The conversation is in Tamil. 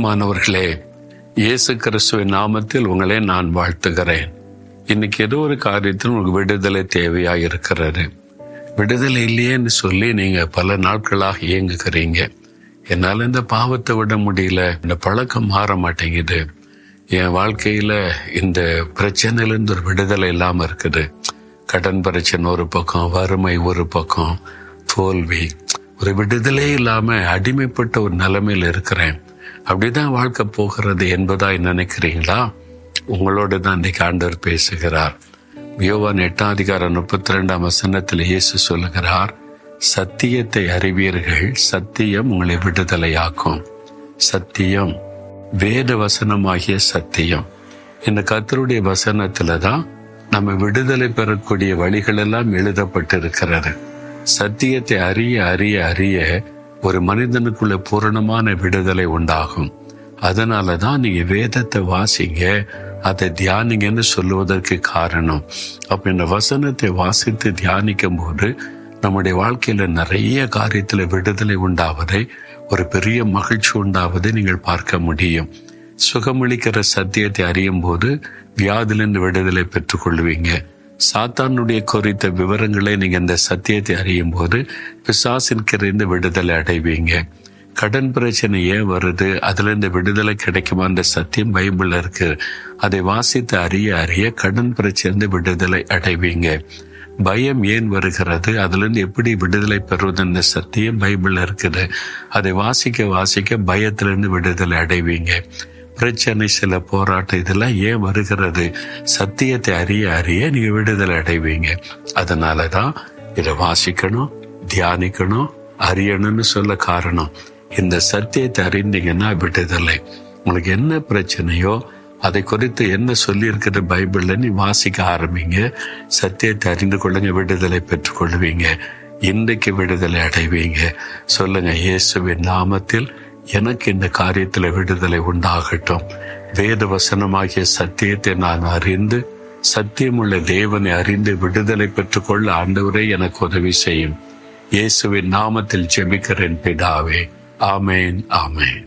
பிரியமானவர்களே, இயேசு கிறிஸ்துவின் நாமத்தில் உங்களை நான் வாழ்த்துகிறேன். இன்னைக்கு ஏதோ ஒரு காரியத்தில் உங்களுக்கு விடுதலை தேவையா இருக்கிறது. விடுதலை இல்லையேன்னு சொல்லி நீங்க பல நாட்களாக இயங்குகிறீங்க. என்னால இந்த பாவத்தை விட முடியல, இந்த பழக்கம் மாற மாட்டேங்குது, என் வாழ்க்கையில இந்த பிரச்சனையிலிருந்து ஒரு விடுதலை இல்லாம இருக்குது. கடன் பிரச்சனை ஒரு பக்கம், வறுமை ஒரு பக்கம், தோல்வி, ஒரு விடுதலை இல்லாம அடிமைப்பட்ட ஒரு நிலைமையில இருக்கிறேன். அப்படிதான் வாழ்க்கை போகிறது என்பதாய் நினைக்கிறீங்களா? உங்களோட தான் இன்னைக்கு ஆண்டவர் பேசுகிறார். யோவான் 8:32 இயேசு சொல்லுகிறார், சத்தியத்தை அறிவீர்கள், சத்தியம் உங்களை விடுதலையாக்கும். சத்தியம் வேத வசனமாகிய சத்தியம். இந்த கர்த்தருடைய வசனத்துல தான் நம்ம விடுதலை பெறக்கூடிய வழிகள் எல்லாம் எழுதப்பட்டிருக்கிறது. சத்தியத்தை அறிய அறிய அறிய ஒரு மனிதனுக்குள்ள பூரணமான விடுதலை உண்டாகும். அதனாலதான் நீங்க வேதத்தை வாசிங்க, அதை தியானிங்கன்னு சொல்லுவதற்கு காரணம். அப்ப இந்த வசனத்தை வாசித்து தியானிக்கும் போது நம்முடைய வாழ்க்கையில நிறைய காரியத்துல விடுதலை உண்டாவதை, ஒரு பெரிய மகிழ்ச்சி உண்டாவதை நீங்கள் பார்க்க முடியும். சுகமளிக்கிற சத்தியத்தை அறியும் போது வியாதிலிருந்து விடுதலை பெற்றுக் கொள்வீங்க. சாத்தானுடைய குறித்த விவரங்களை நீங்க இந்த சத்தியத்தை அறியும் போது பிசாசின் கிரைந்து விடுதலை அடைவீங்க. கடன் பிரச்சனை ஏன் வருது, அதுல இருந்து விடுதலை கிடைக்குமா? அந்த சத்தியம் பைபிள்ல இருக்கு. அதை வாசித்து அறிய அறிய கடன் பிரச்சனை விடுதலை அடைவீங்க. பயம் ஏன் வருகிறது, அதுல இருந்து எப்படி விடுதலை பெறுவது? இந்த சத்தியம் பைபிள்ல இருக்குது. அதை வாசிக்க வாசிக்க பயத்திலிருந்து விடுதலை அடைவீங்க. பிரச்சனை, சில போராட்டம், இதெல்லாம் ஏன் வருகிறது? சத்தியத்தை அறிய அறிய நீங்க விடுதலை அடைவீங்க. அதனாலதான் இதை வாசிக்கணும், தியானிக்கணும், அறியணும்னு சொல்ல காரணம். இந்த சத்தியத்தை அறிந்தீங்கன்னா விடுதலை. உங்களுக்கு என்ன பிரச்சனையோ அதை குறித்து என்ன சொல்லி இருக்கிற பைபிள்ல நீ வாசிக்க ஆரம்பிங்க. சத்தியத்தை அறிந்து கொள்ளுங்க, விடுதலை பெற்றுக் கொள்வீங்க. இன்றைக்கு விடுதலை அடைவீங்க. சொல்லுங்க, இயேசுவின் நாமத்தில் எனக்கு இந்த காரியத்துல விடுதலை உண்டாகட்டும். வேத வசனமாகிய சத்தியத்தை நான் அறிந்து, சத்தியமுள்ள தேவனை அறிந்து விடுதலை பெற்றுக்கொள்ள ஆண்டவரே எனக்கு உதவி செய்யும். இயேசுவின் நாமத்தில் ஜெபிக்கிறேன் பிதாவே. ஆமேன், ஆமேன்.